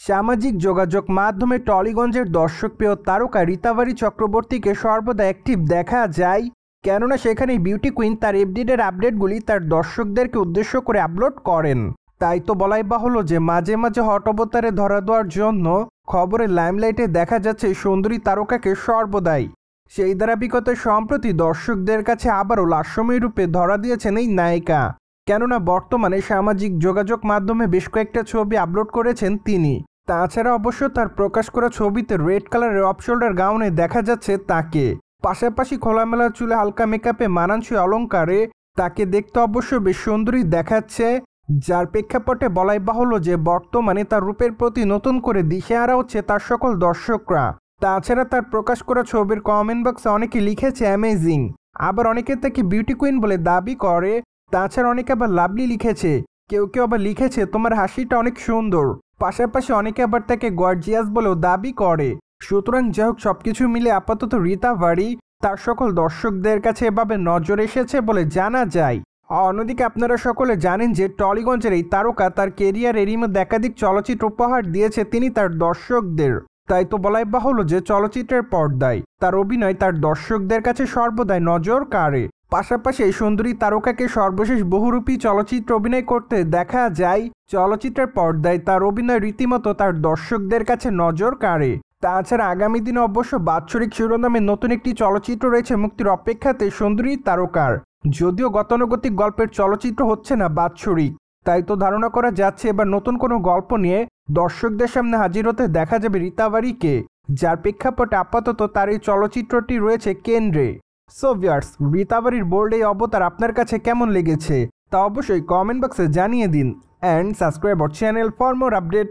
সামাজিক যোগাযোগ মাধ্যমে টলিগঞ্জের দর্শকপ্রিয় তারকা রিতাবারী চক্রবর্তীকে সর্বদা অ্যাক্টিভ দেখা যায়, কেননা সেখানে বিউটি কুইন তার এফডিডের আপডেটগুলি তার দর্শকদেরকে উদ্দেশ্য করে আপলোড করেন। তাই তো বলাই বাহুল্য যে মাঝে মাঝে হট অবতারে ধরা দেওয়ার জন্য খবরের লাইমলাইটে দেখা যাচ্ছে সুন্দরী তারকাকে সর্বদাই। সেই ধারাবাহিকতায় সম্প্রতি দর্শকদের কাছে আবারও লাস্যময়ী রূপে ধরা দিয়েছেন এই নায়িকা, কেননা বর্তমানে সামাজিক যোগাযোগ মাধ্যমে বেশ কয়েকটা ছবি আপলোড করেছেন তিনি। তাছাড়া অবশ্য তার প্রকাশ করা ছবিতে রেড কালারের অফ শোল্ডার গাউনে দেখা যাচ্ছে তাকে, পাশাপাশি খোলামেলা চুলে হালকা মেকআপে মানানসই অলঙ্কারে তাকে দেখতে অবশ্য বেশ সুন্দরী দেখাচ্ছে, যার প্রেক্ষাপটে বলাই বাহুল্য যে বর্তমানে তার রূপের প্রতি নতুন করে দিশেহারা হচ্ছে তার সকল দর্শকরা। তাছাড়া তার প্রকাশ করা ছবির কমেন্ট বক্সে অনেকে লিখেছে অ্যামেজিং, আবার অনেকে তাকে বিউটি কুইন বলে দাবি করে। তাছাড়া অনেকে আবার লাভলি লিখেছে, কেউ কেউ আবার লিখেছে তোমার হাসিটা অনেক সুন্দর, পাশাপাশি অনেকে আবার তাকে গর্জিয়াস বলেও দাবি করে। সুতরাং যাই হোক, সবকিছু মিলে আপাতত রিতাবারী তার সকল দর্শকদের কাছে এভাবে নজর এসেছে বলে জানা যায়। অন্যদিকে আপনারা সকলে জানেন যে টলিগঞ্জের এই তারকা তার কেরিয়ারেরই মধ্যে একাধিক চলচ্চিত্র উপহার দিয়েছে তিনি তার দর্শকদের। তাই তো বলাই বাহুল্য যে চলচ্চিত্রের পর্দায় তার অভিনয় তার দর্শকদের কাছে সর্বদাই নজর কাড়ে। পাশাপাশি এই সুন্দরী তারকাকে সর্বশেষ বহুরূপী চলচ্চিত্র অভিনয় করতে দেখা যায়। চলচ্চিত্রের পর্দায় তার অভিনয় রীতিমতো তার দর্শকদের কাছে নজর কাড়ে। তাছাড়া আগামী দিনে অবশ্য বাৎসরিক শিরোনামে নতুন একটি চলচ্চিত্র রয়েছে মুক্তির অপেক্ষাতে সুন্দরী তারকার। যদিও গতানুগতিক গল্পের চলচ্চিত্র হচ্ছে না বাৎসরিক, তাই তো ধারণা করা যাচ্ছে এবার নতুন কোনো গল্প নিয়ে দর্শকদের সামনে হাজির হতে দেখা যাবে রিতাবারীকে, যার প্রেক্ষাপটে আপাতত তার এই চলচ্চিত্রটি রয়েছে কেন্দ্রে। সো ভিউয়ার্স, রিতাবারীর বোল্ড এই অবতার আপনার কাছে কেমন লেগেছে তা অবশ্যই কমেন্ট বক্সে জানিয়ে দিন, and subscribe our channel for more update.